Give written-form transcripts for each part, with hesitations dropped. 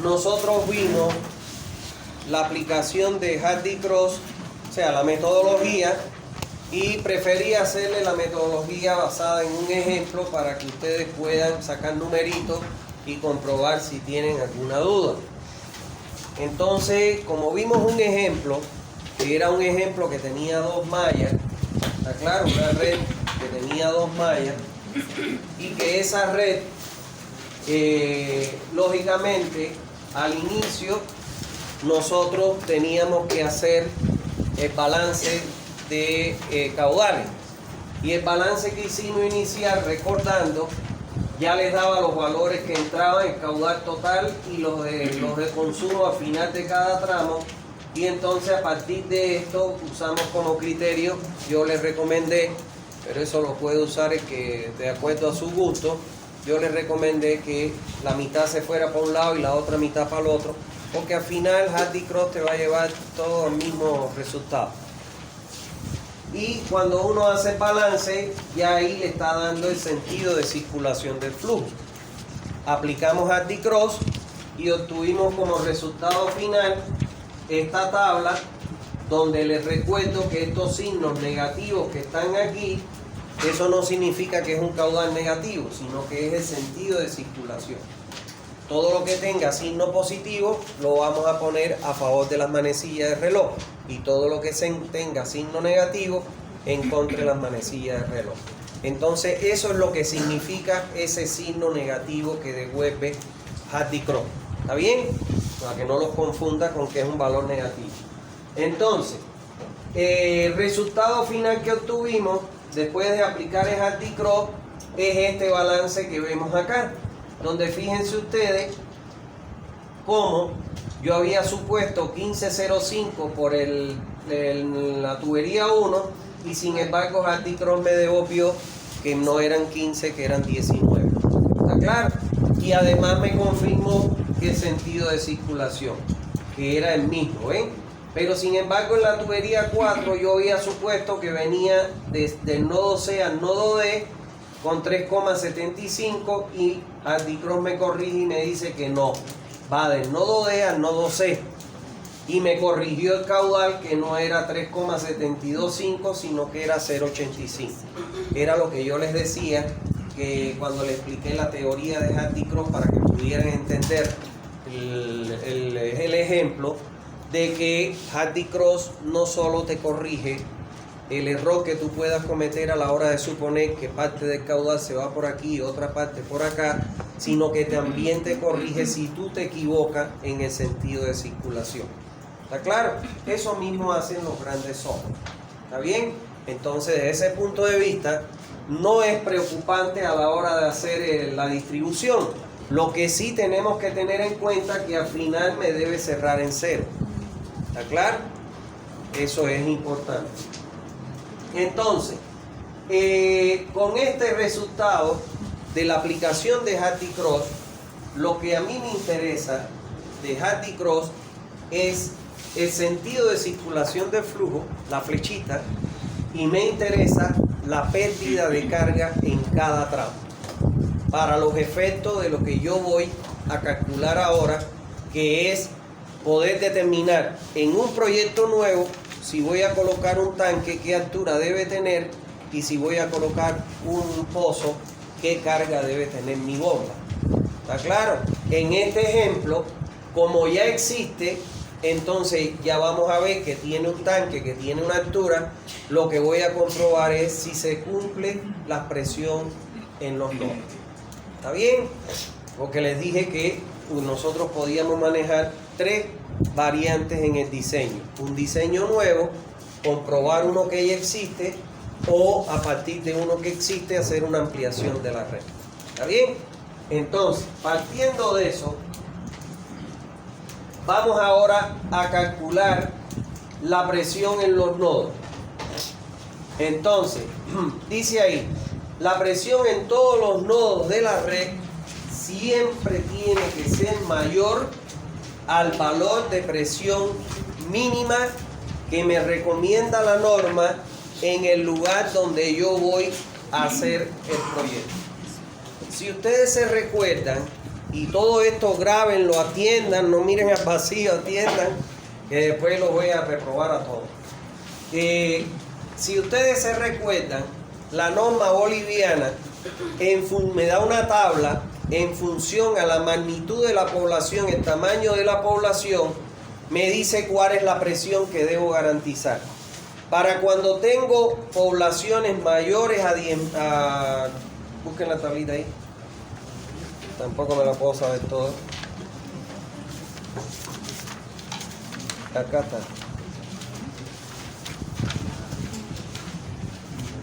nosotros vimos la aplicación de Hardy Cross, o sea, la metodología, y preferí hacerle la metodología basada en un ejemplo para que ustedes puedan sacar numeritos y comprobar si tienen alguna duda. Entonces, como vimos un ejemplo, que era un ejemplo que tenía 2 mallas, está claro, una red que tenía 2 mallas, y que esa red, lógicamente, al inicio, nosotros teníamos que hacer el balance de caudales. Y el balance que hicimos inicial, recordando, ya les daba los valores que entraban, el caudal total y los de consumo al final de cada tramo. Y entonces a partir de esto usamos como criterio, yo les recomendé, pero eso lo puede usar el que de acuerdo a su gusto, yo les recomendé que la mitad se fuera para un lado y la otra mitad para el otro, porque al final Hardy Cross te va a llevar todo el mismo resultado. Y cuando uno hace el balance, ya ahí le está dando el sentido de circulación del flujo. Aplicamos Hardy Cross y obtuvimos como resultado final esta tabla, donde les recuerdo que estos signos negativos que están aquí, eso no significa que es un caudal negativo, sino que es el sentido de circulación. Todo lo que tenga signo positivo lo vamos a poner a favor de las manecillas del reloj, y todo lo que tenga signo negativo en contra de las manecillas del reloj. Entonces eso es lo que significa ese signo negativo que devuelve Hardy Cross. ¿Está bien? Para que no los confunda con que es un valor negativo. Entonces, el resultado final que obtuvimos después de aplicar el Hardy Cross es este balance que vemos acá, donde fíjense ustedes cómo yo había supuesto 15.05 por la tubería 1, y sin embargo Hardy Cross me devolvió que no eran 15, que eran 19. ¿Está claro? Y además me confirmó el sentido de circulación, que era el mismo, ¿ven? Pero sin embargo en la tubería 4 yo había supuesto que venía desde el nodo C al nodo D con 3,75, y Hardy Cross me corrige y me dice que no, va del nodo D al nodo C, y me corrigió el caudal, que no era 3,725 sino que era 0,85. Era lo que yo les decía que cuando les expliqué la teoría de Hardy Cross, para que pudieran entender el ejemplo de que Hardy Cross no solo te corrige el error que tú puedas cometer a la hora de suponer que parte del caudal se va por aquí y otra parte por acá, sino que también te corrige si tú te equivocas en el sentido de circulación. ¿Está claro? Eso mismo hacen los grandes software. ¿Está bien? Entonces, desde ese punto de vista, no es preocupante a la hora de hacer la distribución. Lo que sí tenemos que tener en cuenta que al final me debe cerrar en 0. ¿Está claro? Eso es importante. Entonces, con este resultado de la aplicación de Hardy Cross, lo que a mí me interesa de Hardy Cross es el sentido de circulación del flujo, la flechita, y me interesa la pérdida de carga en cada tramo, para los efectos de lo que yo voy a calcular ahora, que es poder determinar en un proyecto nuevo si voy a colocar un tanque, qué altura debe tener, y si voy a colocar un pozo, qué carga debe tener mi bomba. ¿Está claro? En este ejemplo, como ya existe, entonces ya vamos a ver que tiene un tanque, que tiene una altura. Lo que voy a comprobar es si se cumple la presión en los nodos. ¿Está bien? Porque les dije que nosotros podíamos manejar 3 variantes en el diseño. Un diseño nuevo, comprobar uno que ya existe, o a partir de uno que existe hacer una ampliación de la red. ¿Está bien? Entonces, partiendo de eso, vamos ahora a calcular la presión en los nodos. Entonces, dice ahí, la presión en todos los nodos de la red siempre tiene que ser mayor al valor de presión mínima que me recomienda la norma en el lugar donde yo voy a hacer el proyecto. Si ustedes se recuerdan, y todo esto grábenlo, atiendan, no miren al vacío, atiendan, que después los voy a reprobar a todos. Si ustedes se recuerdan, la norma boliviana me da una tabla en función a la magnitud de la población, el tamaño de la población, me dice cuál es la presión que debo garantizar. Para cuando tengo poblaciones mayores a 10, busquen la tablita ahí, tampoco me la puedo saber todo. Acá está.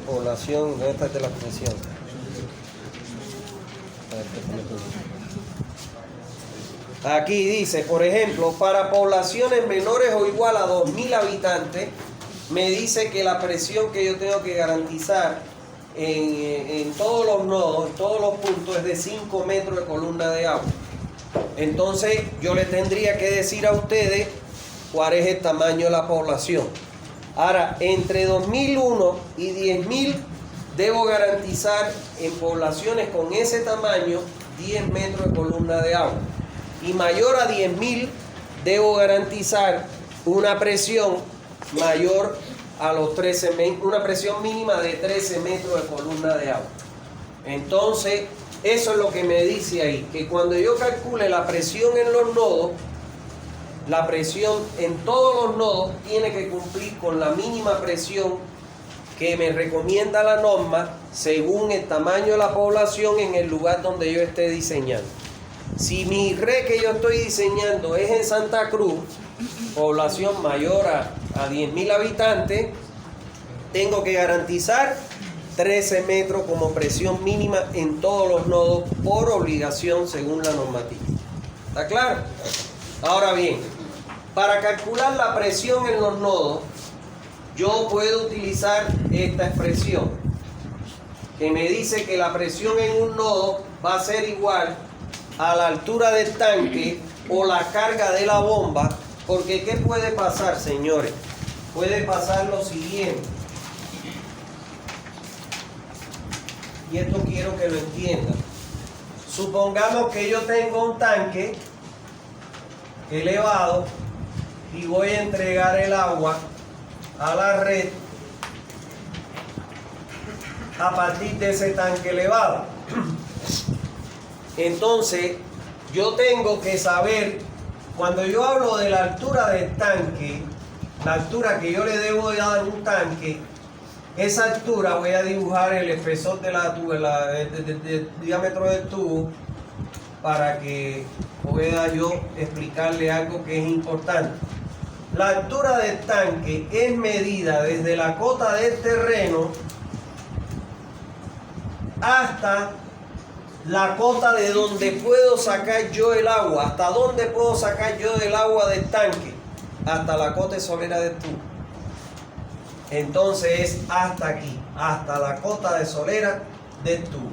Población, ¿dónde está de la presión? Aquí dice, por ejemplo, para poblaciones menores o igual a 2.000 habitantes, me dice que la presión que yo tengo que garantizar en todos los nodos, en todos los puntos, es de 5 metros de columna de agua. Entonces, yo le tendría que decir a ustedes cuál es el tamaño de la población. Ahora, entre 2001 y 10.000 debo garantizar en poblaciones con ese tamaño 10 metros de columna de agua. Y mayor a 10.000 debo garantizar una presión mayor a los 13 metros, una presión mínima de 13 metros de columna de agua. Entonces, eso es lo que me dice ahí, que cuando yo calcule la presión en los nodos, la presión en todos los nodos tiene que cumplir con la mínima presión que me recomienda la norma según el tamaño de la población en el lugar donde yo esté diseñando. Si mi red que yo estoy diseñando es en Santa Cruz, población mayor a 10.000 habitantes, tengo que garantizar 13 metros como presión mínima en todos los nodos por obligación según la normativa. ¿Está claro? Ahora bien, para calcular la presión en los nodos, yo puedo utilizar esta expresión que me dice que la presión en un nodo va a ser igual a la altura del tanque o la carga de la bomba, porque ¿qué puede pasar, señores? Puede pasar lo siguiente, y esto quiero que lo entiendan. Supongamos que yo tengo un tanque elevado y voy a entregar el agua a la red a partir de ese tanque elevado. Entonces, yo tengo que saber, cuando yo hablo de la altura del tanque, la altura que yo le debo dar a un tanque, esa altura voy a dibujar el espesor de la tuba, el diámetro del tubo, para que pueda yo explicarle algo que es importante. La altura del tanque es medida desde la cota del terreno hasta la cota de donde puedo sacar yo el agua. ¿Hasta dónde puedo sacar yo el agua del tanque? Hasta la cota solera del tubo. Entonces es hasta aquí, hasta la cota de solera del tubo.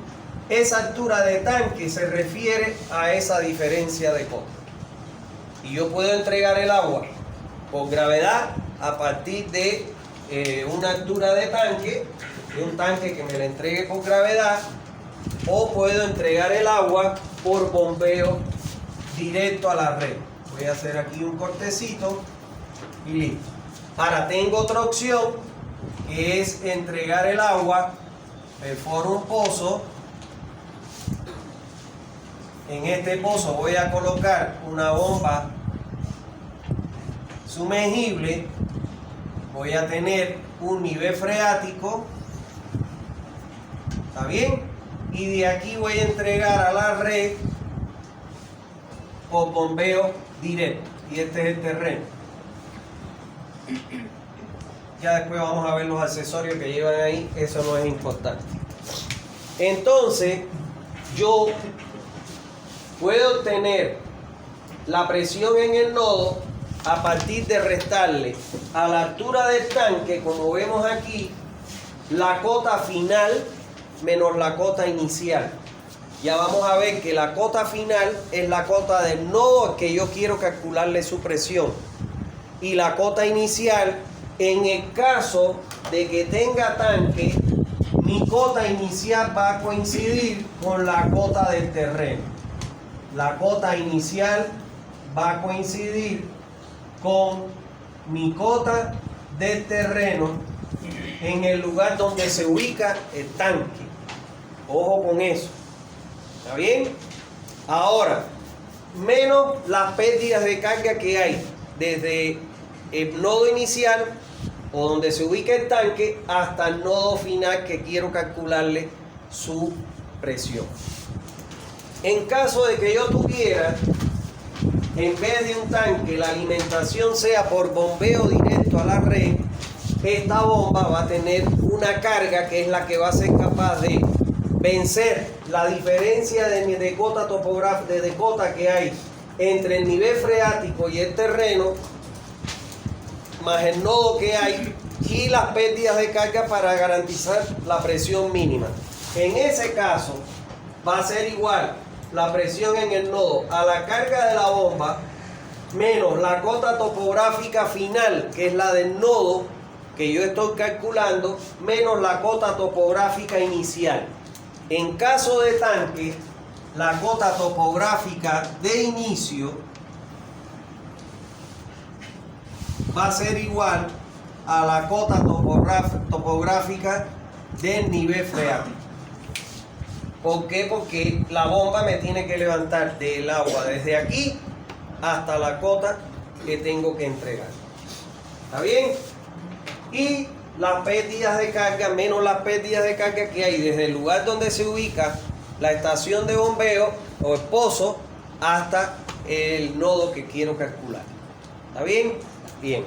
Esa altura de tanque se refiere a esa diferencia de cota. Y yo puedo entregar el agua por gravedad a partir de una altura de tanque, de un tanque que me la entregue por gravedad, o puedo entregar el agua por bombeo directo a la red. Voy a hacer aquí un cortecito y listo. Ahora tengo otra opción, que es entregar el agua por un pozo. En este pozo voy a colocar una bomba sumergible, voy a tener un nivel freático, ¿está bien? Y de aquí voy a entregar a la red por bombeo directo, y este es el terreno. Ya después vamos a ver los accesorios que llevan ahí, eso no es importante. Entonces, yo puedo obtener la presión en el nodo a partir de restarle a la altura del tanque, como vemos aquí, la cota final menos la cota inicial. Ya vamos a ver que la cota final es la cota del nodo al que yo quiero calcularle su presión. Y la cota inicial, en el caso de que tenga tanque, mi cota inicial va a coincidir con la cota del terreno. la cota inicial va a coincidir con mi cota del terreno en el lugar donde se ubica el tanque. Ojo con eso. ¿Está bien? Ahora, menos las pérdidas de carga que hay desde el nodo inicial o donde se ubica el tanque hasta el nodo final que quiero calcularle su presión. En caso de que yo tuviera, en vez de un tanque, la alimentación sea por bombeo directo a la red, esta bomba va a tener una carga que es la que va a ser capaz de vencer la diferencia de cota topográfica, de cota que hay entre el nivel freático y el terreno, más el nodo que hay y las pérdidas de carga para garantizar la presión mínima. En ese caso va a ser igual la presión en el nodo a la carga de la bomba menos la cota topográfica final, que es la del nodo que yo estoy calculando, menos la cota topográfica inicial. En caso de tanque, la cota topográfica de inicio va a ser igual a la cota topográfica del nivel freático. ¿Por qué? Porque la bomba me tiene que levantar del agua desde aquí hasta la cota que tengo que entregar. ¿Está bien? Y las pérdidas de carga menos las pérdidas de carga que hay desde el lugar donde se ubica la estación de bombeo o el pozo hasta el nodo que quiero calcular. ¿Está bien? Bien.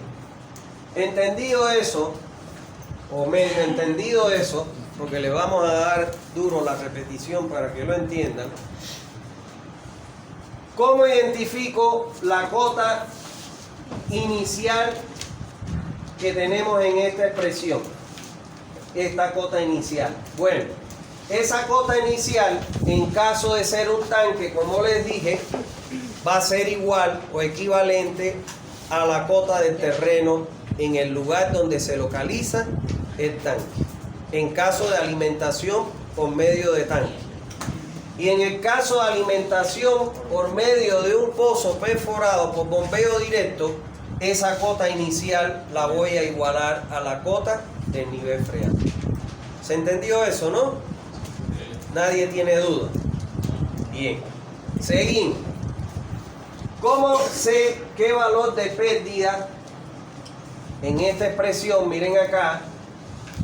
Entendido eso, o medio entendido eso, porque le vamos a dar duro la repetición para que lo entiendan. ¿Cómo identifico la cota inicial que tenemos en esta expresión? Esta cota inicial. Bueno, esa cota inicial, en caso de ser un tanque, como les dije, va a ser igual o equivalente a la cota del terreno en el lugar donde se localiza el tanque, en caso de alimentación por medio de tanque. Y en el caso de alimentación por medio de un pozo perforado por bombeo directo, esa cota inicial la voy a igualar a la cota del nivel freático. ¿Se entendió eso, no? Nadie tiene duda. Bien. Seguimos. ¿Cómo sé qué valor de pérdida en esta expresión? Miren acá.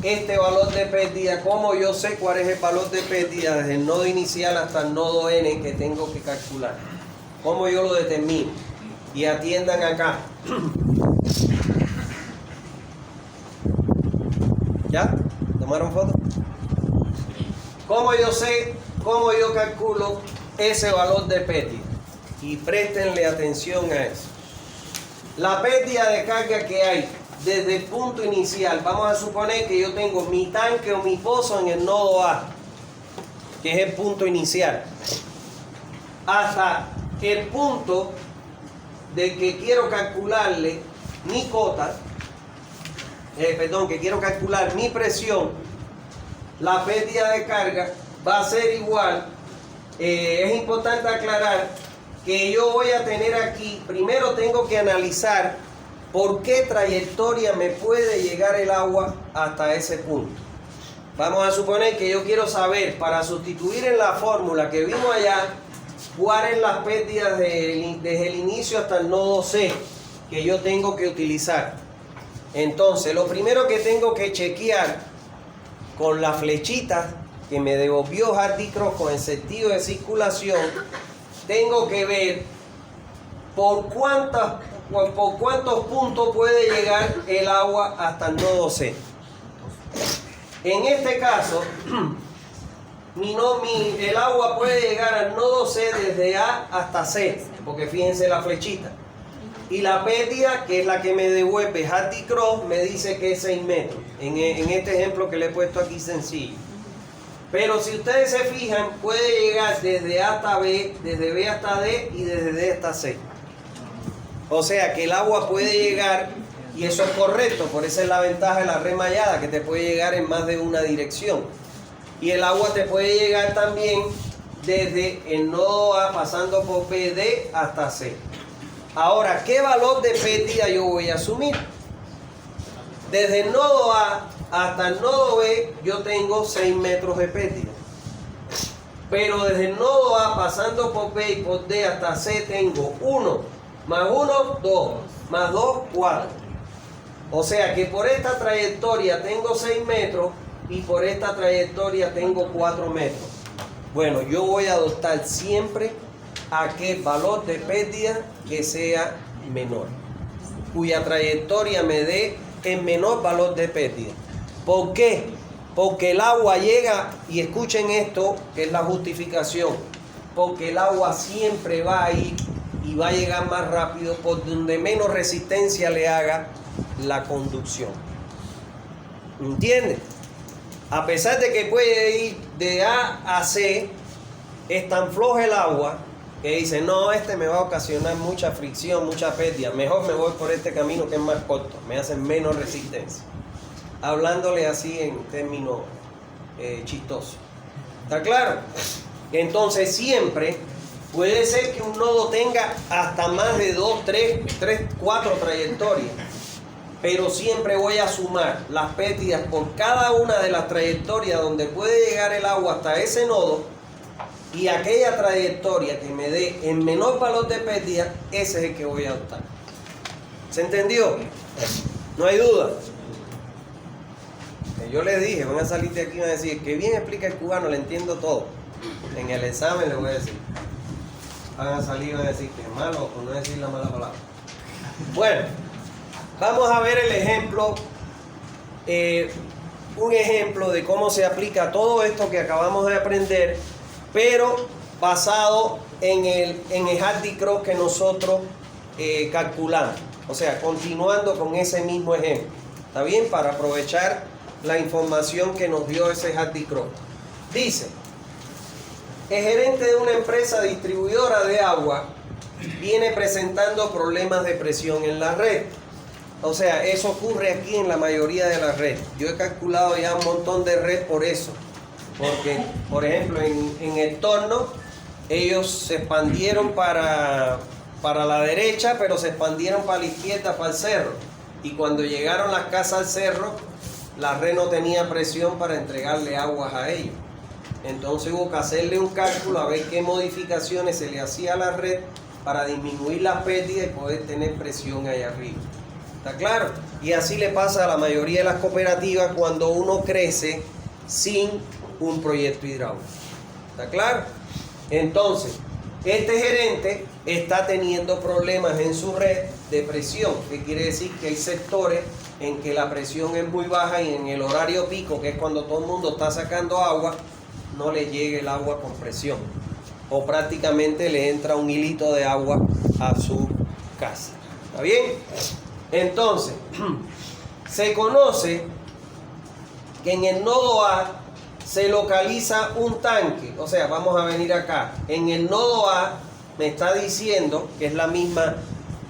Este valor de pérdida, ¿cómo yo sé cuál es el valor de pérdida desde el nodo inicial hasta el nodo N que tengo que calcular? ¿Cómo yo lo determino? Y atiendan acá. ¿Ya? ¿Tomaron foto? ¿Cómo yo sé, cómo yo calculo ese valor de pérdida? Y préstenle atención a eso. La pérdida de carga que hay desde el punto inicial, vamos a suponer que yo tengo mi tanque o mi pozo en el nodo A, que es el punto inicial, hasta el punto de que quiero calcularle mi cota, que quiero calcular mi presión, la pérdida de carga va a ser igual. Es importante aclarar que yo voy a tener aquí, primero tengo que analizar por qué trayectoria me puede llegar el agua hasta ese punto. Vamos a suponer que yo quiero saber, para sustituir en la fórmula que vimos allá, cuáles son las pérdidas desde el inicio hasta el nodo C que yo tengo que utilizar. Entonces, lo primero que tengo que chequear con la flechita que me devolvió Hardy Cross con el sentido de circulación, tengo que ver por cuántos puntos puede llegar el agua hasta el nodo C. En este caso, el agua puede llegar al nodo C desde A hasta C, porque fíjense la flechita. Y la pérdida, que es la que me devuelve Hardy Cross, me dice que es 6 metros. En este ejemplo que le he puesto aquí sencillo. Pero si ustedes se fijan, puede llegar desde A hasta B, desde B hasta D y desde D hasta C. O sea que el agua puede llegar, y eso es correcto, por eso es la ventaja de la red mallada, que te puede llegar en más de una dirección. Y el agua te puede llegar también desde el nodo A pasando por B, D hasta C. Ahora, ¿qué valor de pérdida yo voy a asumir? Desde el nodo A hasta el nodo B yo tengo 6 metros de pérdida. Pero desde el nodo A pasando por B y por D hasta C tengo 1 más 1, 2, más 2, 4. O sea que por esta trayectoria tengo 6 metros y por esta trayectoria tengo 4 metros. Bueno, yo voy a adoptar siempre aquel valor de pérdida que sea menor, cuya trayectoria me dé el menor valor de pérdida. ¿Por qué? Porque el agua llega, y escuchen esto, que es la justificación, porque el agua siempre va a ir y va a llegar más rápido por donde menos resistencia le haga la conducción. ¿Entiendes? A pesar de que puede ir de A a C, es tan floja el agua que dice, no, me va a ocasionar mucha fricción, mucha pérdida, mejor me voy por este camino que es más corto, me hace menos resistencia. Hablándole así en términos chistosos. ¿Está claro? Entonces siempre puede ser que un nodo tenga hasta más de 2, 3, 4 trayectorias, pero siempre voy a sumar las pérdidas por cada una de las trayectorias donde puede llegar el agua hasta ese nodo, y aquella trayectoria que me dé el menor valor de pérdida, ese es el que voy a adoptar. ¿Se entendió? No hay duda. Yo les dije, van a salir de aquí y van a decir, que bien explica el cubano, le entiendo todo. En el examen les voy a decir. Van a salir y van a decir que es malo o no decir la mala palabra. Bueno, vamos a ver el ejemplo, un ejemplo de cómo se aplica todo esto que acabamos de aprender, pero basado en el Hardy Cross que nosotros calculamos. O sea, continuando con ese mismo ejemplo. ¿Está bien? Para aprovechar la información que nos dio ese Hardy Cross. Dice, el gerente de una empresa distribuidora de agua viene presentando problemas de presión en la red. O sea, eso ocurre aquí en la mayoría de las redes. Yo he calculado ya un montón de redes por eso. Porque, por ejemplo, en el torno, ellos se expandieron para la derecha, pero se expandieron para la izquierda, para el cerro. Y cuando llegaron las casas al cerro, la red no tenía presión para entregarle aguas a ellos. Entonces hubo que hacerle un cálculo a ver qué modificaciones se le hacía a la red para disminuir la pérdida y poder tener presión allá arriba. ¿Está claro? Y así le pasa a la mayoría de las cooperativas cuando uno crece sin un proyecto hidráulico. ¿Está claro? Entonces, este gerente está teniendo problemas en su red de presión, que quiere decir que hay sectores en que la presión es muy baja y en el horario pico, que es cuando todo el mundo está sacando agua, no le llega el agua con presión. O prácticamente le entra un hilito de agua a su casa. ¿Está bien? Entonces, se conoce que en el nodo A se localiza un tanque. O sea, vamos a venir acá. En el nodo A me está diciendo, que es la misma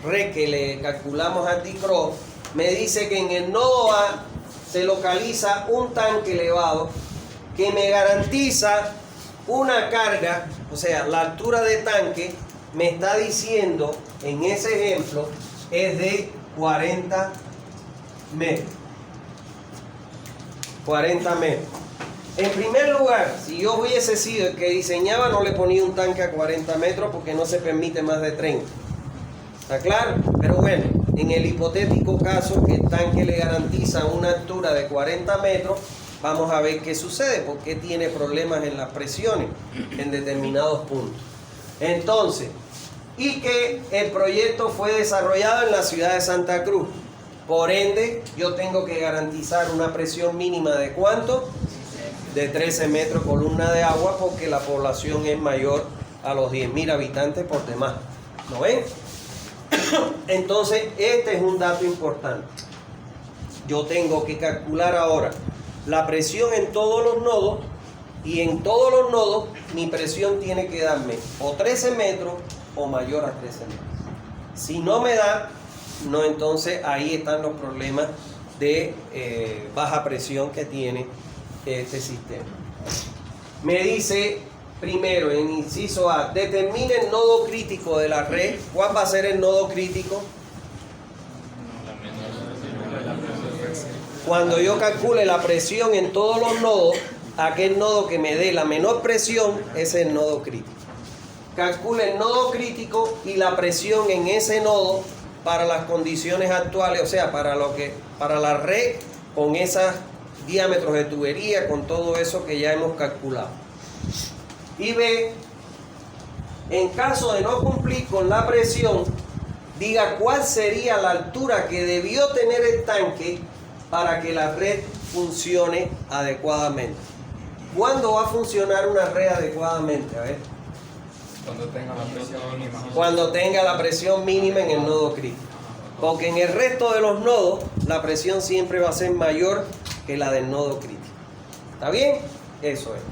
red que le calculamos a T-Cross, me dice que en el nodo A se localiza un tanque elevado que me garantiza una carga, o sea, la altura de tanque me está diciendo, en ese ejemplo, es de 40 metros. 40 metros. En primer lugar, si yo hubiese sido el que diseñaba, no le ponía un tanque a 40 metros porque no se permite más de 30. ¿Está claro? Pero bueno, en el hipotético caso que el tanque le garantiza una altura de 40 metros, vamos a ver qué sucede, porque tiene problemas en las presiones en determinados puntos. Entonces, y que el proyecto fue desarrollado en la ciudad de Santa Cruz. Por ende, yo tengo que garantizar una presión mínima de ¿cuánto? De 13 metros columna de agua, porque la población es mayor a los 10.000 habitantes por demás. ¿No ven? Entonces, este es un dato importante. Yo tengo que calcular ahora la presión en todos los nodos, y en todos los nodos mi presión tiene que darme o 13 metros o mayor a 13 metros. Si no me da, no, entonces ahí están los problemas de baja presión que tiene este sistema. Me dice primero, en inciso A, determine el nodo crítico de la red. ¿Cuál va a ser el nodo crítico? Cuando yo calcule la presión en todos los nodos, aquel nodo que me dé la menor presión es el nodo crítico. Calcule el nodo crítico y la presión en ese nodo para las condiciones actuales, o sea, para la red con esos diámetros de tubería, con todo eso que ya hemos calculado. Y B, en caso de no cumplir con la presión, diga cuál sería la altura que debió tener el tanque para que la red funcione adecuadamente. ¿Cuándo va a funcionar una red adecuadamente? A ver. Cuando tenga la presión mínima. Cuando tenga la presión mínima en el nodo crítico. Porque en el resto de los nodos, la presión siempre va a ser mayor que la del nodo crítico. ¿Está bien? Eso es.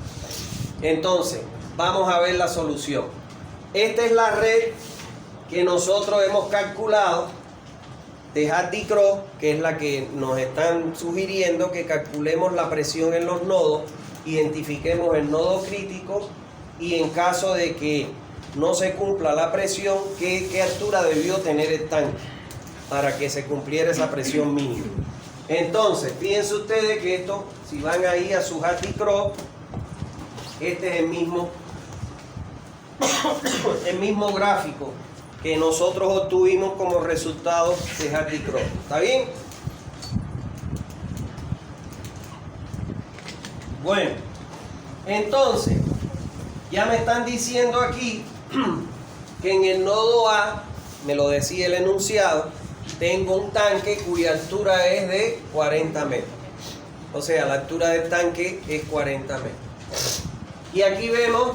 Entonces, vamos a ver la solución. Esta es la red que nosotros hemos calculado de Hardy-Cross, que es la que nos están sugiriendo que calculemos la presión en los nodos, identifiquemos el nodo crítico y en caso de que no se cumpla la presión, ¿qué altura debió tener el tanque para que se cumpliera esa presión mínima? Entonces, fíjense ustedes que esto, si van ahí a su Hardy-Cross, este es el mismo gráfico que nosotros obtuvimos como resultado de Hardy-Cross. ¿Está bien? Bueno, entonces, ya me están diciendo aquí que en el nodo A, me lo decía el enunciado, tengo un tanque cuya altura es de 40 metros. O sea, la altura del tanque es 40 metros. Y aquí vemos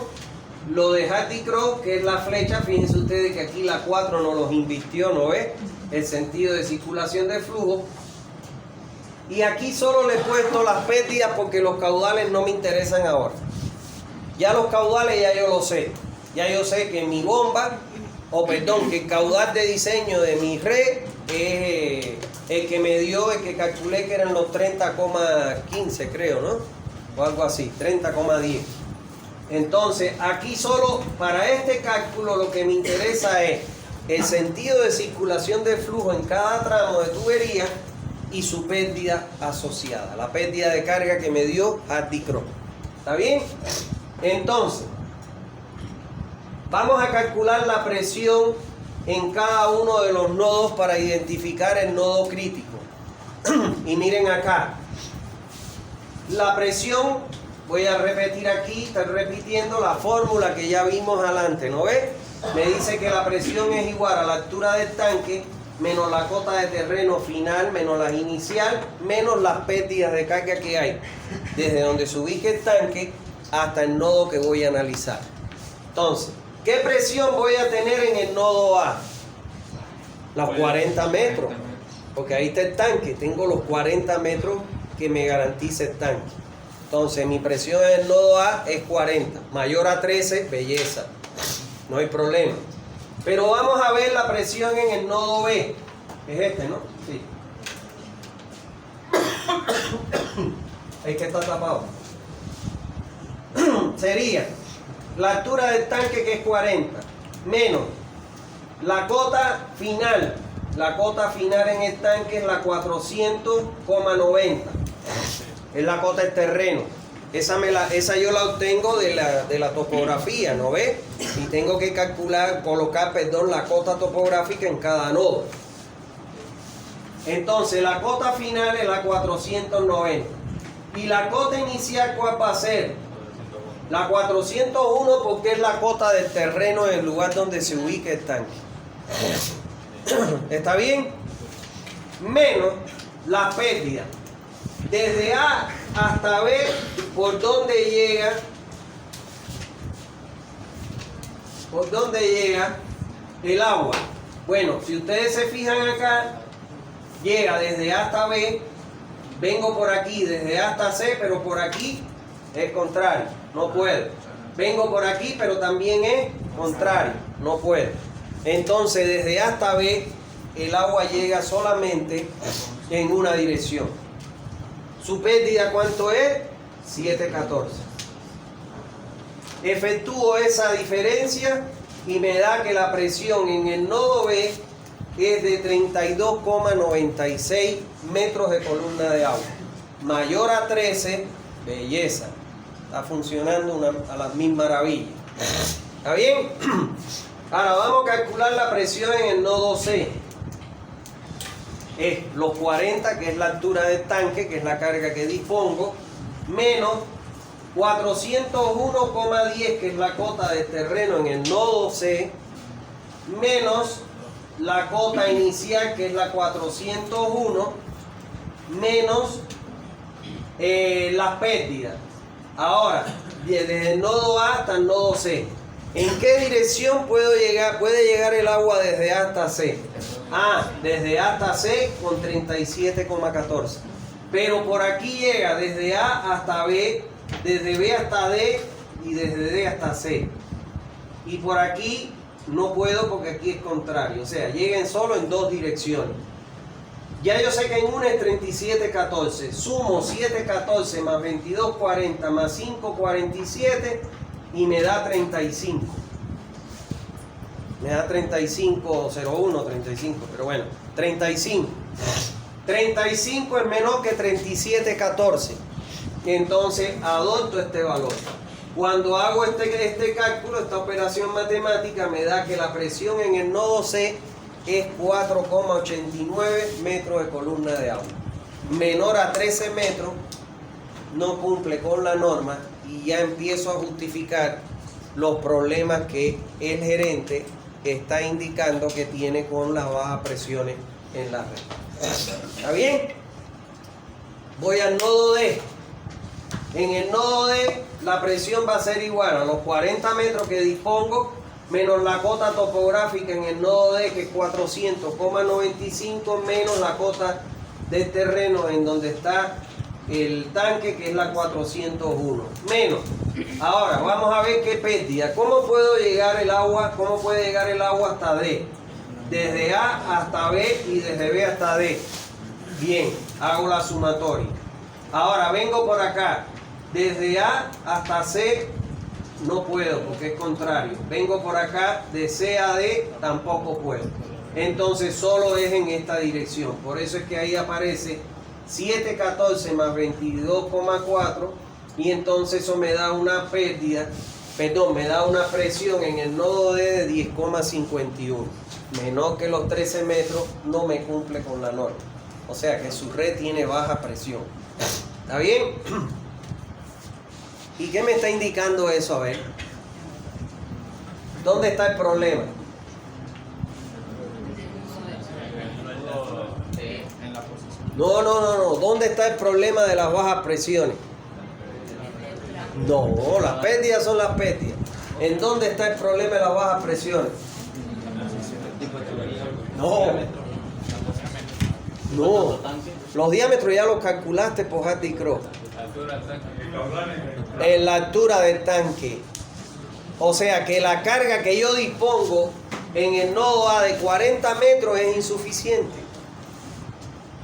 lo de Hardy-Cross, que es la flecha. Fíjense ustedes que aquí la 4 nos los invirtió, ¿no ve? El sentido de circulación de flujo. Y aquí solo le he puesto las pérdidas porque los caudales no me interesan ahora. Ya los caudales ya yo lo sé. Ya yo sé que mi bomba, que el caudal de diseño de mi red es el que me dio, el que calculé que eran los 30,15 creo, ¿no? O algo así, 30,10. Entonces, aquí solo para este cálculo lo que me interesa es el sentido de circulación de flujo en cada tramo de tubería y su pérdida asociada, la pérdida de carga que me dio Hardy-Cross. ¿Está bien? Entonces, vamos a calcular la presión en cada uno de los nodos para identificar el nodo crítico. Y miren acá, la presión, voy a repetir aquí, estoy repitiendo la fórmula que ya vimos adelante, ¿no ves? Me dice que la presión es igual a la altura del tanque menos la cota de terreno final, menos la inicial, menos las pérdidas de carga que hay desde donde se ubique el tanque hasta el nodo que voy a analizar. Entonces, ¿qué presión voy a tener en el nodo A? Los 40 metros, porque ahí está el tanque, tengo los 40 metros que me garantiza el tanque. Entonces, mi presión en el nodo A es 40, mayor a 13, belleza, no hay problema. Pero vamos a ver la presión en el nodo B, es este, ¿no? Sí. Es que está tapado. Sería la altura del tanque, que es 40, menos la cota final. La cota final en el tanque es la 400,90. Es la cota del terreno. Esa yo la obtengo de la topografía, ¿no ves? Y tengo que colocar la cota topográfica en cada nodo. Entonces, la cota final es la 490. ¿Y la cota inicial cuál va a ser? La 401, porque es la cota del terreno en el lugar donde se ubica el tanque. ¿Está bien? Menos la pérdida. Desde A hasta B, ¿por dónde llega? ¿Por dónde llega el agua? Bueno, si ustedes se fijan acá, llega desde A hasta B, vengo por aquí, desde A hasta C, pero por aquí es contrario, no puedo. Vengo por aquí, pero también es contrario, no puedo. Entonces, desde A hasta B, el agua llega solamente en una dirección. ¿Su pérdida cuánto es? 714. efectúo esa diferencia y me da que la presión en el nodo B es de 32,96 metros de columna de agua. Mayor a 13, belleza. Está funcionando a las mil maravillas. ¿Está bien? Ahora vamos a calcular la presión en el nodo C. Es los 40, que es la altura del tanque, que es la carga que dispongo, menos 401,10, que es la cota de terreno en el nodo C, menos la cota inicial, que es la 401, menos las pérdidas. Ahora, desde el nodo A hasta el nodo C, ¿en qué dirección puede llegar el agua desde A hasta C? Desde A hasta C con 37,14. Pero por aquí llega desde A hasta B, desde B hasta D y desde D hasta C. Y por aquí no puedo porque aquí es contrario. O sea, lleguen solo en dos direcciones. Ya yo sé que en una es 37,14. Sumo 7,14 más 22,40 más 5,47 y me da 35. Me da 35,01, 35, pero bueno, 35. 35 es menor que 37,14. Entonces adopto este valor. Cuando hago este cálculo, esta operación matemática, me da que la presión en el nodo C es 4,89 metros de columna de agua. Menor a 13 metros, no cumple con la norma y ya empiezo a justificar los problemas que el gerente está indicando que tiene con las bajas presiones en la red. ¿Está bien? Voy al nodo D. En el nodo D la presión va a ser igual a los 40 metros que dispongo menos la cota topográfica en el nodo D, que es 400,95, menos la cota de terreno en donde está el tanque, que es la 401. Menos. Ahora vamos a ver qué pérdida. ¿Cómo puede llegar el agua hasta D? Desde A hasta B y desde B hasta D. Bien, hago la sumatoria. Ahora vengo por acá. Desde A hasta C no puedo porque es contrario. Vengo por acá, de C a D tampoco puedo. Entonces solo es en esta dirección. Por eso es que ahí aparece 7,14 más 22,4 y entonces eso me da una pérdida, me da una presión en el nodo D de 10,51. Menor que los 13 metros, no me cumple con la norma. O sea que su red tiene baja presión. ¿Está bien? ¿Y qué me está indicando eso? A ver. ¿Dónde está el problema? No. ¿Dónde está el problema de las bajas presiones? No, las pérdidas son las pérdidas. ¿En dónde está el problema de las bajas presiones? No. Los diámetros ya los calculaste por Hardy Cross. En la altura del tanque. O sea que la carga que yo dispongo en el nodo A de 40 metros es insuficiente.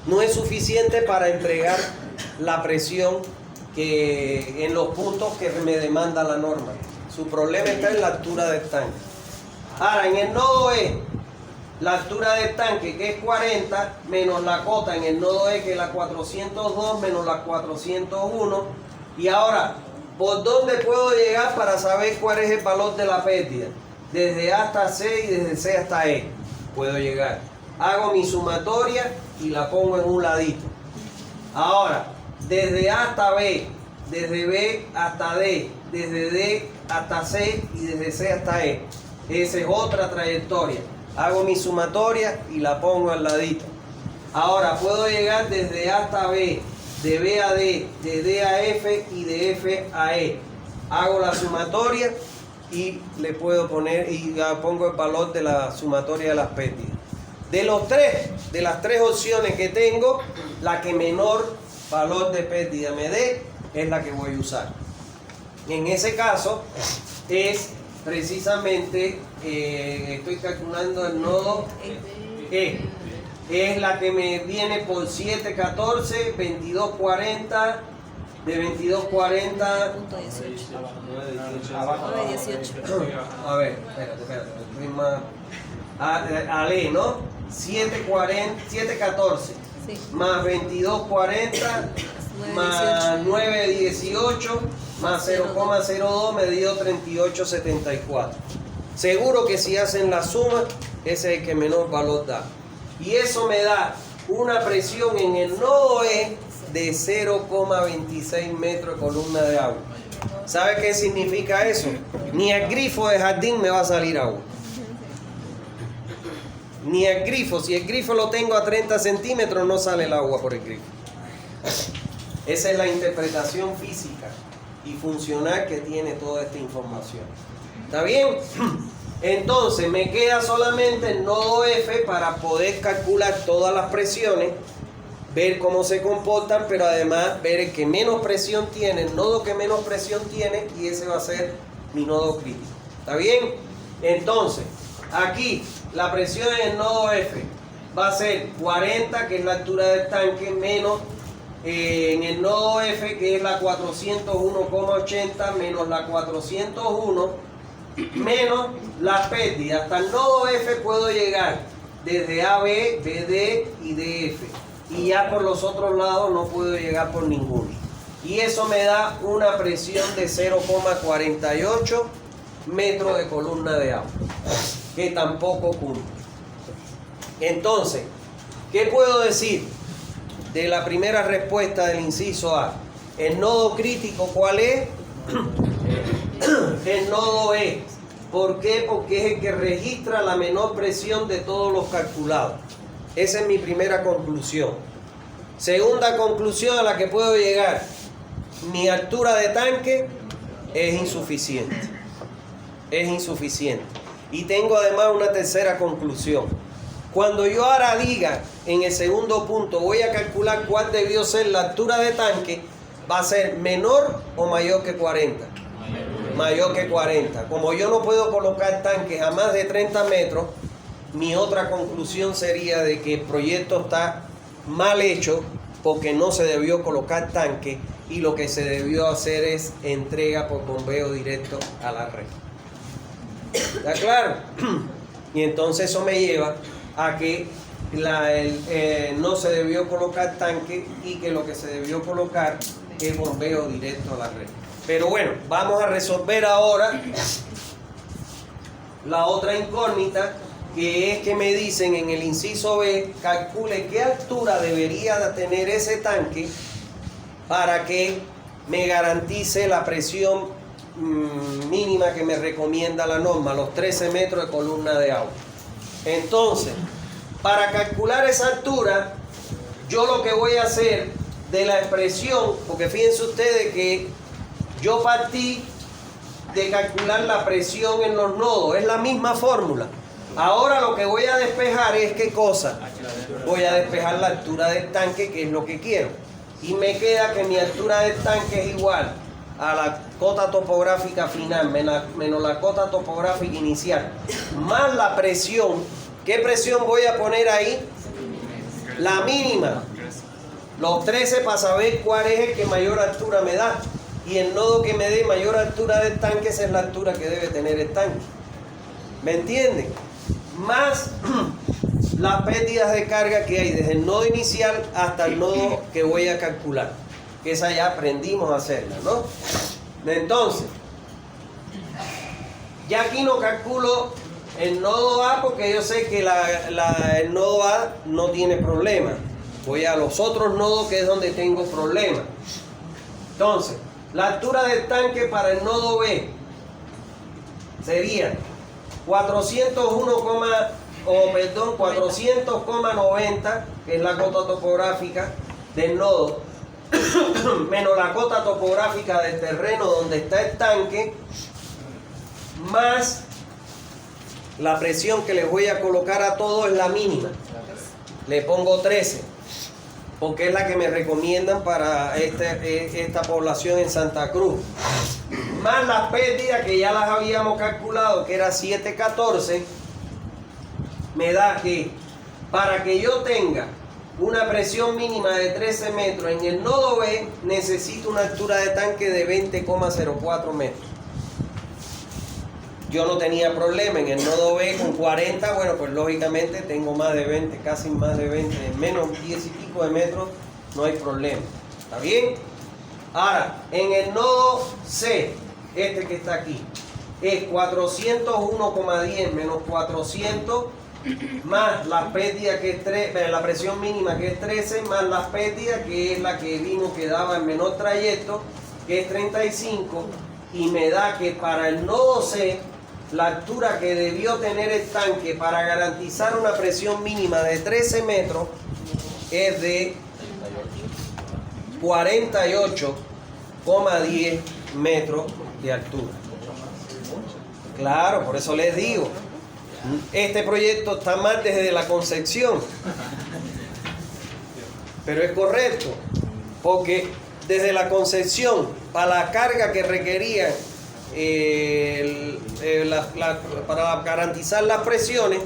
No es suficiente para entregar la presión que en los puntos que me demanda la norma. Su problema está en la altura del tanque. Ahora, en el nodo E, la altura del tanque, que es 40, menos la cota en el nodo E, que es la 402, menos la 401. Y ahora, ¿por dónde puedo llegar para saber cuál es el valor de la pérdida? Desde A hasta C y desde C hasta E puedo llegar. Hago mi sumatoria y la pongo en un ladito. Ahora, desde A hasta B, desde B hasta D, desde D hasta C y desde C hasta E. Esa es otra trayectoria. Hago mi sumatoria y la pongo al ladito. Ahora puedo llegar desde A hasta B, de B a D, de D a F y de F a E. Hago la sumatoria y le puedo poner y pongo el valor de la sumatoria de las pérdidas. De las tres opciones que tengo, la que menor valor de pérdida me dé es la que voy a usar. En ese caso es precisamente, estoy calculando el nodo E. Es la que me viene por 7,14, 22,40 de 2240. Punto 18. Abajo. 918. A ver, espérate, estoy más. Ale, ¿no? 714 Sí. más 2240 más 918 más 0,02 me dio 3874. Seguro que si hacen la suma, ese es el que menor valor da. Y eso me da una presión en el nodo E de 0,26 metros de columna de agua. ¿Sabe qué significa eso? Ni al grifo de jardín me va a salir agua. Ni al grifo. Si el grifo lo tengo a 30 centímetros, no sale el agua por el grifo. Esa es la interpretación física y funcional que tiene toda esta información. ¿Está bien? Entonces me queda solamente el nodo F para poder calcular todas las presiones, ver cómo se comportan, pero además ver el que menos presión tiene, el nodo que menos presión tiene, y ese va a ser mi nodo crítico. ¿Está bien? Entonces, aquí la presión en el nodo F va a ser 40, que es la altura del tanque, menos en el nodo F, que es la 401,80, menos la 401, menos las pérdidas. Hasta el nodo F puedo llegar desde AB, BD y DF. Y ya por los otros lados no puedo llegar por ninguno. Y eso me da una presión de 0,48 metros de columna de agua, que tampoco cumple. Entonces, ¿qué puedo decir de la primera respuesta del inciso A? El nodo crítico, ¿cuál es? El nodo E. ¿Por qué? Porque es el que registra la menor presión de todos los calculados. Esa es mi primera conclusión. Segunda conclusión a la que puedo llegar: mi altura de tanque es insuficiente. Es insuficiente. Y tengo además una tercera conclusión. Cuando yo ahora diga en el segundo punto, voy a calcular cuál debió ser la altura de tanque, va a ser menor o mayor que 40. Mayor que 40. Como yo no puedo colocar tanques a más de 30 metros, mi otra conclusión sería de que el proyecto está mal hecho porque no se debió colocar tanque y lo que se debió hacer es entrega por bombeo directo a la red. ¿Está claro? Y entonces eso me lleva a que no se debió colocar tanque y que lo que se debió colocar es bombeo directo a la red. Pero bueno, vamos a resolver ahora la otra incógnita, que es que me dicen en el inciso B, calcule qué altura debería de tener ese tanque para que me garantice la presión mínima que me recomienda la norma, los 13 metros de columna de agua. Entonces, para calcular esa altura, yo lo que voy a hacer de la expresión, porque fíjense ustedes que yo partí de calcular la presión en los nodos, es la misma fórmula. Ahora lo que voy a despejar es ¿qué cosa? Voy a despejar la altura del tanque, que es lo que quiero. Y me queda que mi altura del tanque es igual a la cota topográfica final menos la cota topográfica inicial, más la presión. ¿Qué presión voy a poner ahí? La mínima. Los 13 para saber cuál es el que mayor altura me da. Y el nodo que me dé mayor altura del tanque, esa es la altura que debe tener el tanque. ¿Me entienden? Más las pérdidas de carga que hay desde el nodo inicial hasta el nodo que voy a calcular. Que esa ya aprendimos a hacerla, ¿no? Entonces, ya aquí no calculo el nodo A porque yo sé que el nodo A no tiene problema. Voy a los otros nodos que es donde tengo problema. Entonces, la altura del tanque para el nodo B sería 400,90, que es la cota topográfica del nodo, menos la cota topográfica del terreno donde está el tanque, más la presión que les voy a colocar a todo es la mínima. Le pongo 13, porque es la que me recomiendan para esta población en Santa Cruz. Más las pérdidas que ya las habíamos calculado, que era 714, me da que para que yo tenga una presión mínima de 13 metros. En el nodo B necesito una altura de tanque de 20,04 metros. Yo no tenía problema en el nodo B con 40, bueno, pues lógicamente tengo más de 20, casi más de 20, menos 10 y pico de metros, no hay problema. ¿Está bien? Ahora, en el nodo C, este que está aquí, es 401,10 menos 400 más la pérdida que es 3, la presión mínima que es 13, más la pérdida que es la que vino que daba el menor trayecto, que es 35, y me da que para el nodo C, la altura que debió tener el tanque para garantizar una presión mínima de 13 metros es de 48,10 metros de altura. Claro, por eso les digo, este proyecto está mal desde la concepción, pero es correcto, porque desde la concepción, para la carga que requerían para garantizar las presiones,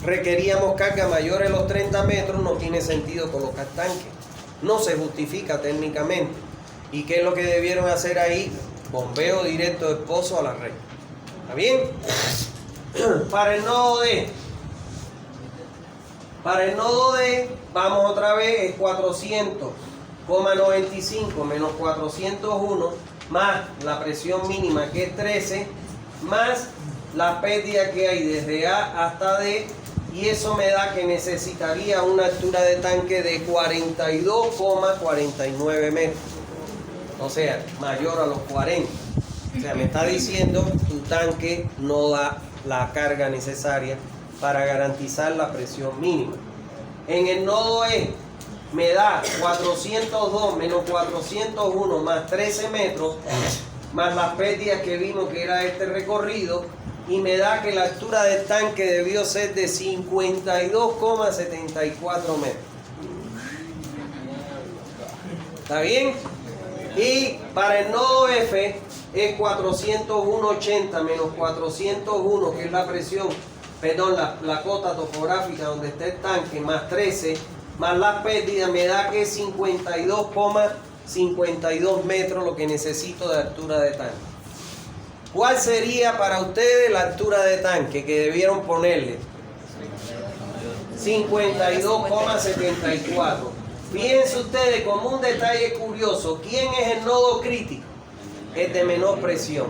requeríamos carga mayores a los 30 metros, no tiene sentido colocar tanque, no se justifica técnicamente. ¿Y qué es lo que debieron hacer ahí? Bombeo directo del pozo a la red. ¿Está bien? Para el nodo D, vamos otra vez, es 400,95 menos 401 más la presión mínima que es 13, más la pérdida que hay desde A hasta D, y eso me da que necesitaría una altura de tanque de 42,49 metros, o sea, mayor a los 40. O sea, me está diciendo tu tanque no da la carga necesaria para garantizar la presión mínima. En el nodo E me da 402 menos 401 más 13 metros, más las pérdidas que vimos que era este recorrido, y me da que la altura del tanque debió ser de 52,74 metros. ¿Está bien? Y para el nodo F es 401,80 menos 401, que es la presión, perdón, la cota topográfica donde está el tanque, más 13, más la pérdida, me da que es 52,52 metros lo que necesito de altura de tanque. ¿Cuál sería para ustedes la altura de tanque que debieron ponerle? 52,74. Fíjense ustedes, como un detalle curioso, ¿quién es el nodo crítico? Es de menor presión.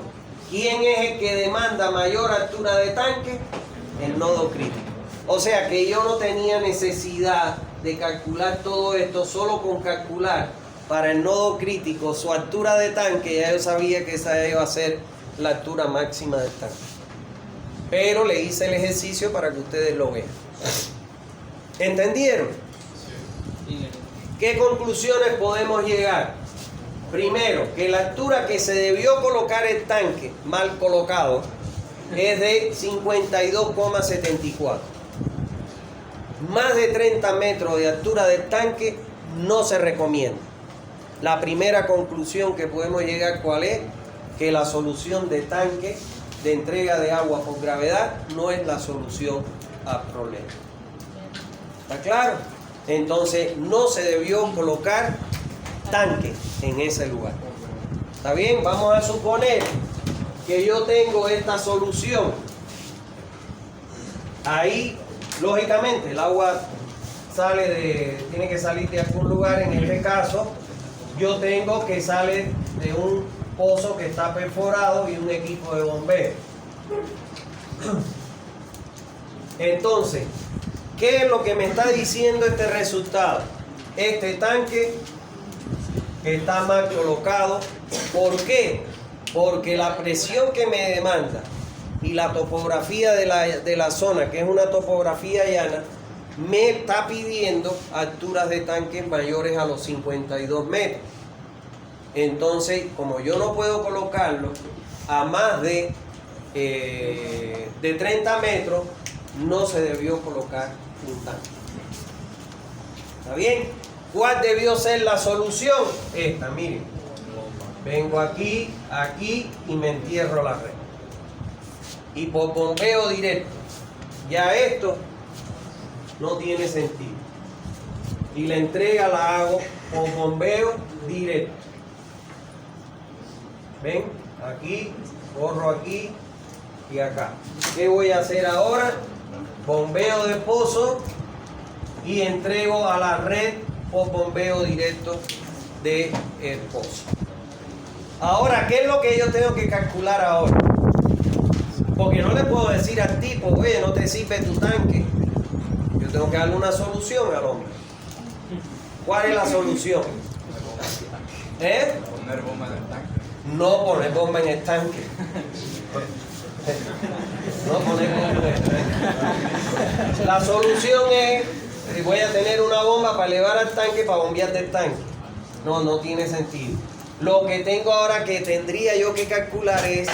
¿Quién es el que demanda mayor altura de tanque? El nodo crítico. O sea que yo no tenía necesidad de calcular todo esto, solo con calcular para el nodo crítico su altura de tanque, ya yo sabía que esa iba a ser la altura máxima del tanque. Pero le hice el ejercicio para que ustedes lo vean. ¿Entendieron? ¿Qué conclusiones podemos llegar? Primero, que la altura que se debió colocar el tanque, mal colocado, es de 52,74. Más de 30 metros de altura del tanque no se recomienda. La primera conclusión que podemos llegar, ¿cuál es? Que la solución de tanque de entrega de agua por gravedad no es la solución al problema. ¿Está claro? Entonces no se debió colocar tanque en ese lugar. ¿Está bien? Vamos a suponer que yo tengo esta solución. Ahí, lógicamente, el agua tiene que salir de algún lugar. En este caso, yo tengo que salir de un pozo que está perforado y un equipo de bombeo. Entonces, ¿qué es lo que me está diciendo este resultado? Este tanque está mal colocado. ¿Por qué? Porque la presión que me demanda y la topografía de la zona, que es una topografía llana, me está pidiendo alturas de tanques mayores a los 52 metros. Entonces, como yo no puedo colocarlo a más de 30 metros, no se debió colocar un tanque. ¿Está bien? ¿Cuál debió ser la solución? Esta, miren. Vengo aquí, aquí y me entierro la red. Y por bombeo directo. Ya esto no tiene sentido. y la entrega la hago con bombeo directo. ¿Ven? Aquí, corro aquí y acá. ¿Qué voy a hacer ahora? Bombeo de pozo y entrego a la red por bombeo directo del pozo. Ahora, ¿qué es lo que yo tengo que calcular ahora? Porque no le puedo decir al tipo, oye, no te sirve tu tanque. Yo tengo que darle una solución al hombre. ¿Cuál es la solución? Poner bomba en el tanque. No poner bomba en el tanque. No poner bomba en el tanque. La solución es, voy a tener una bomba para elevar al tanque, para bombear del tanque. No tiene sentido. Lo que tengo ahora que tendría yo que calcular es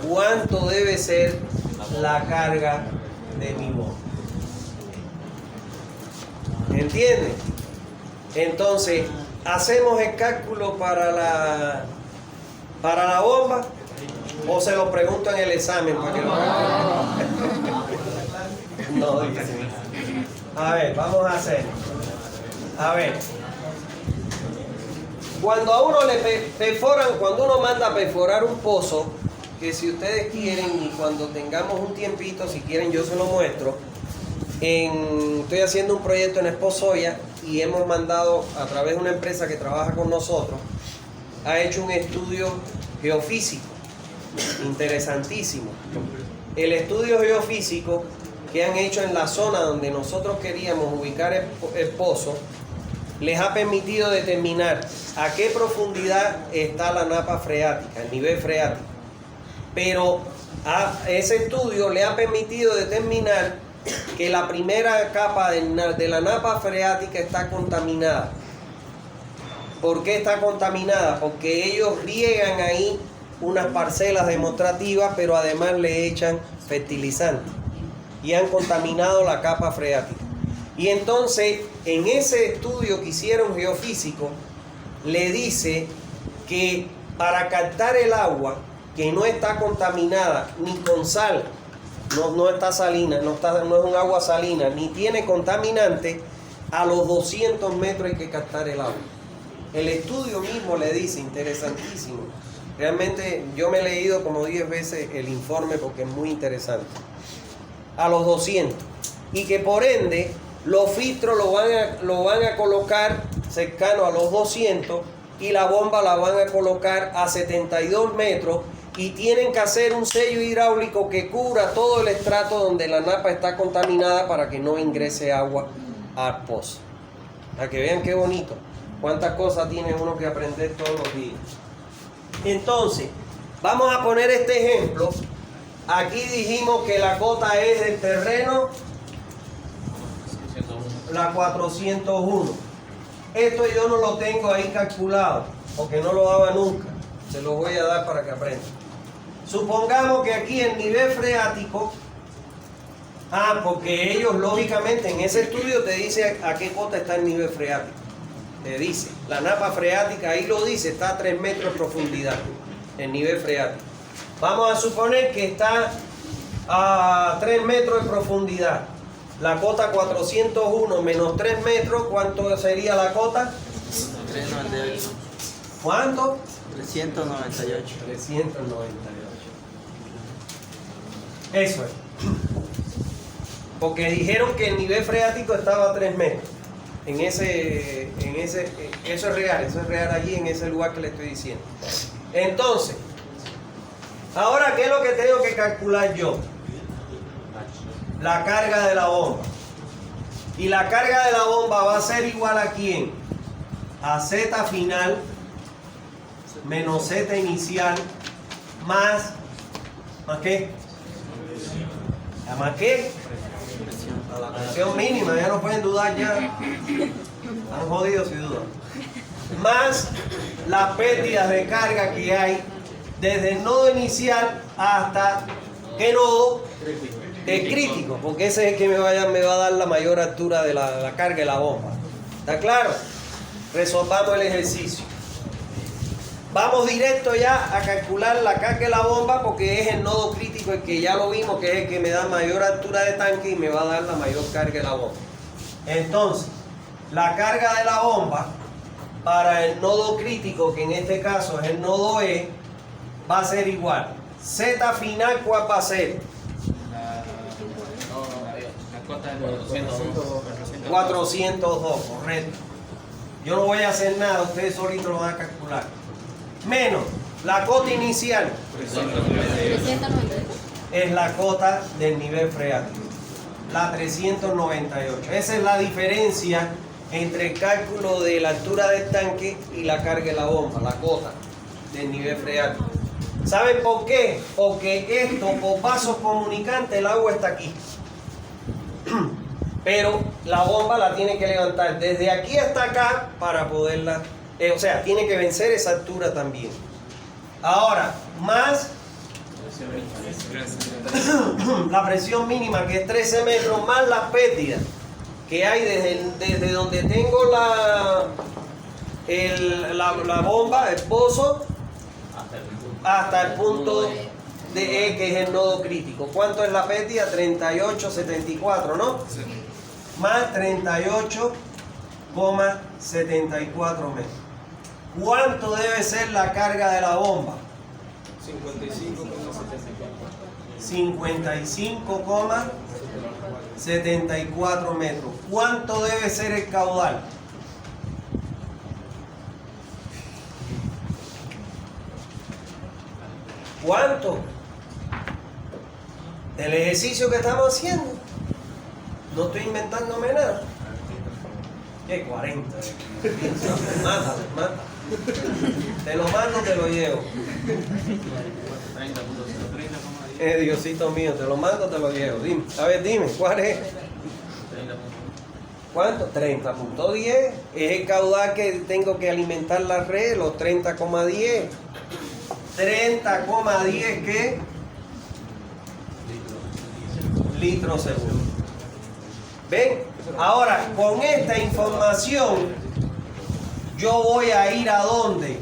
cuánto debe ser la carga de mi bomba. ¿Entienden? Entonces, hacemos el cálculo para la bomba o se lo pregunto en el examen para que lo hagan. No, dice. A ver, vamos a hacer. A ver. Cuando a uno le perforan, cuando uno manda a perforar un pozo, que si ustedes quieren y cuando tengamos un tiempito, si quieren yo se lo muestro. Estoy haciendo un proyecto en Esposoya y hemos mandado a través de una empresa que trabaja con nosotros, ha hecho un estudio geofísico interesantísimo. El estudio geofísico que han hecho en la zona donde nosotros queríamos ubicar el pozo les ha permitido determinar a qué profundidad está la napa freática, el nivel freático. Pero ese estudio le ha permitido determinar que la primera capa de la napa freática está contaminada. ¿Por qué está contaminada? Porque ellos riegan ahí unas parcelas demostrativas, pero además le echan fertilizante y han contaminado la capa freática. Y entonces, en ese estudio que hicieron geofísico, le dice que para captar el agua que no está contaminada ni con sal, no está salina, no es un agua salina, ni tiene contaminante, a los 200 metros hay que captar el agua. El estudio mismo le dice, interesantísimo. Realmente yo me he leído como 10 veces el informe porque es muy interesante. A los 200. Y que por ende los filtros lo van a colocar cercano a los 200 y la bomba la van a colocar a 72 metros y tienen que hacer un sello hidráulico que cubra todo el estrato donde la napa está contaminada para que no ingrese agua al pozo. Para que vean qué bonito. Cuántas cosas tiene uno que aprender todos los días. Entonces, vamos a poner este ejemplo. Aquí dijimos que la cota es del terreno, la 401. Esto yo no lo tengo ahí calculado, porque no lo daba nunca. Se lo voy a dar para que aprendan. Supongamos que aquí el nivel freático, porque ellos lógicamente en ese estudio te dice a qué cota está el nivel freático. Te dice, la napa freática, ahí lo dice, está a 3 metros de profundidad, el nivel freático. Vamos a suponer que está a 3 metros de profundidad. La cota 401 menos 3 metros, ¿cuánto sería la cota? 398. ¿Cuánto? 398. 398. Eso es. Porque dijeron que el nivel freático estaba a 3 metros. Eso es real allí en ese lugar que le estoy diciendo. Entonces, ahora, ¿qué es lo que tengo que calcular yo? La carga de la bomba. Y la carga de la bomba va a ser igual a ¿quién? A Z final menos Z inicial más ¿qué? ¿Más qué? A la presión mínima, ya no pueden dudar ya. Están jodidos si dudan. Más las pérdidas de carga que hay desde el nodo inicial hasta ¿qué nodo? El crítico, porque ese es el que me va a dar la mayor altura de la carga de la bomba. ¿Está claro? Resolvamos el ejercicio. Vamos directo ya a calcular la carga de la bomba porque es el nodo crítico, el que ya lo vimos, que es el que me da mayor altura de tanque y me va a dar la mayor carga de la bomba. Entonces, la carga de la bomba para el nodo crítico, que en este caso es el nodo E, va a ser igual. Z final, ¿cuál va a ser? La cota de 402. 402, correcto. Yo no voy a hacer nada, ustedes solitos lo van a calcular. Menos la cota inicial 398. es la cota del nivel freático, la 398. Esa es la diferencia entre el cálculo de la altura del tanque y la carga de la bomba, la cota del nivel freático. ¿Saben por qué? Porque esto, por vasos comunicantes, el agua está aquí. Pero la bomba la tiene que levantar desde aquí hasta acá para poderla... o sea, tiene que vencer esa altura también. Ahora, más la presión mínima, que es 13 metros, más la pérdida que hay desde donde tengo la bomba, el pozo, hasta el punto de E, que es el nodo crítico. ¿Cuánto es la pérdida? 38,74, ¿no? Sí. Más 38,74 metros. ¿Cuánto debe ser la carga de la bomba? 55,74 metros. ¿Cuánto debe ser el caudal? ¿Cuánto? El ejercicio que estamos haciendo. No estoy inventándome nada. ¿Qué? 40. Mátalo, mátalo. Te lo mando, te lo llevo. Diosito mío, te lo mando, te lo llevo. Dime, a ver, dime, ¿cuál es? ¿Cuánto? 30.10. Es el caudal que tengo que alimentar la red, los 30,10. 30,10 ¿qué? Litros segundo. ¿Ven? Ahora, con esta información, yo voy a ir ¿a dónde?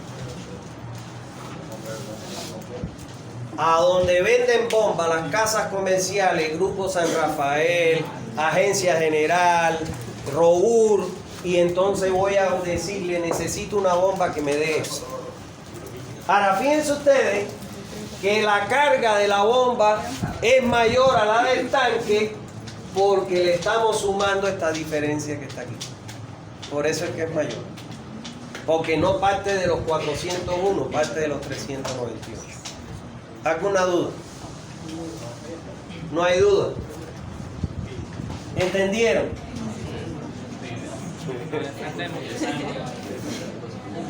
A donde venden bombas, las casas comerciales, Grupo San Rafael, Agencia General, Robur, y entonces voy a decirle, necesito una bomba que me dé eso. Ahora, fíjense ustedes que la carga de la bomba es mayor a la del tanque porque le estamos sumando esta diferencia que está aquí. Por eso es que es mayor. Porque no parte de los 401, parte de los 398. ¿Alguna duda? No hay duda. ¿Entendieron?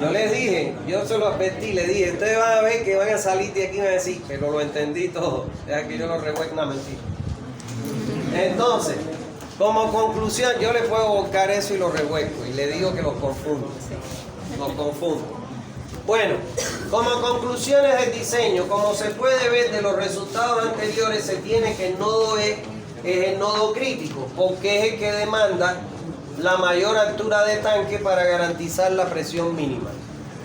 Yo les dije, yo se lo advertí, le dije, ustedes van a ver que van a salir de aquí y van a decir, pero lo entendí todo. Es que yo lo revuelvo, una mentira. Entonces, como conclusión, yo le puedo volcar eso y lo revuelco y le digo que los confundo. Los confundo. Bueno, como conclusiones del diseño, como se puede ver de los resultados anteriores, se tiene que el nodo E es el nodo crítico, porque es el que demanda la mayor altura de tanque para garantizar la presión mínima.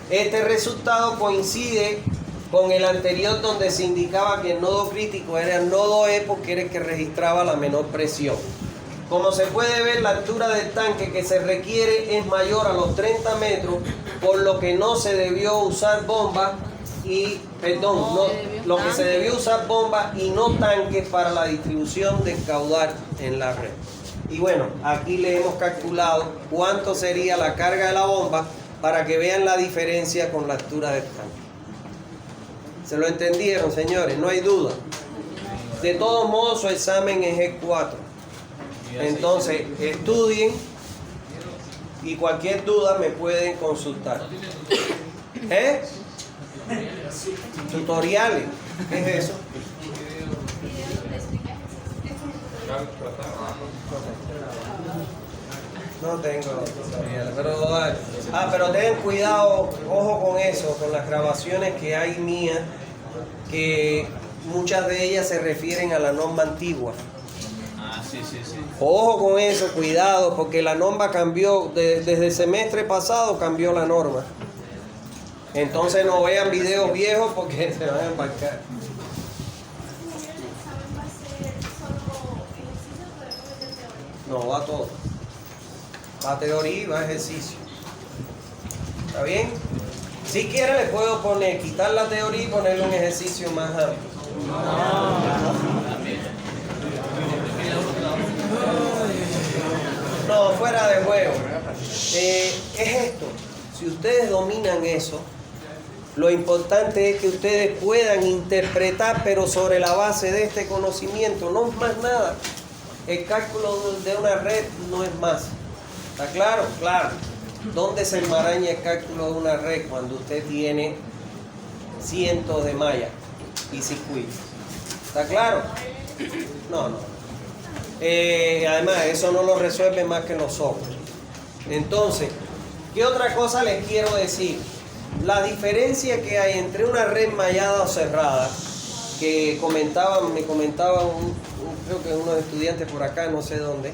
Este resultado coincide con el anterior, donde se indicaba que el nodo crítico era el nodo E porque era el que registraba la menor presión. Como se puede ver, la altura del tanque que se requiere es mayor a los 30 metros, por lo que no se debió usar bomba lo que se debió usar bomba y no tanques para la distribución del caudal en la red. Y bueno, aquí le hemos calculado cuánto sería la carga de la bomba para que vean la diferencia con la altura del tanque. ¿Se lo entendieron, señores? No hay duda. De todos modos, su examen es el 4. Entonces, estudien y cualquier duda me pueden consultar. ¿Eh? Tutoriales. ¿Qué es eso? No tengo tutoriales, pero tengan cuidado, ojo con eso, con las grabaciones que hay mías, que muchas de ellas se refieren a la norma antigua. Sí. Ojo con eso, cuidado, porque la norma cambió, desde el semestre pasado cambió la norma. Entonces no vean videos viejos porque se van a embarcar. No, va todo. Va teoría y va ejercicio. ¿Está bien? Si quiere le puedo quitar la teoría y ponerle un ejercicio más amplio. No, fuera de juego. Es esto. Si ustedes dominan eso, lo importante es que ustedes puedan interpretar, pero sobre la base de este conocimiento, no es más nada. El cálculo de una red no es más. ¿Está claro? Claro. ¿Dónde se enmaraña el cálculo de una red? Cuando usted tiene cientos de mallas y circuitos. ¿Está claro? No. Además, eso no lo resuelve más que nosotros. Entonces, ¿qué otra cosa les quiero decir? La diferencia que hay entre una red mallada o cerrada, que me comentaban creo que unos estudiantes por acá, no sé dónde,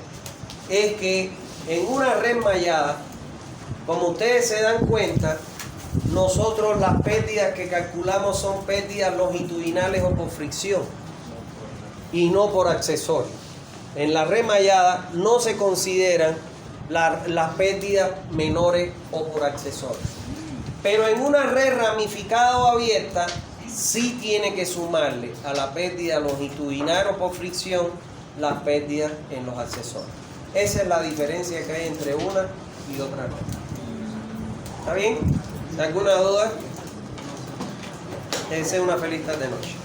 es que en una red mallada, como ustedes se dan cuenta, nosotros las pérdidas que calculamos son pérdidas longitudinales o por fricción y no por accesorio. En la red mallada no se consideran las pérdidas menores o por accesorios. Pero en una red ramificada o abierta, sí tiene que sumarle a la pérdida longitudinal o por fricción las pérdidas en los accesorios. Esa es la diferencia que hay entre una y otra red. ¿Está bien? ¿Alguna duda? Deseo una feliz tarde de noche.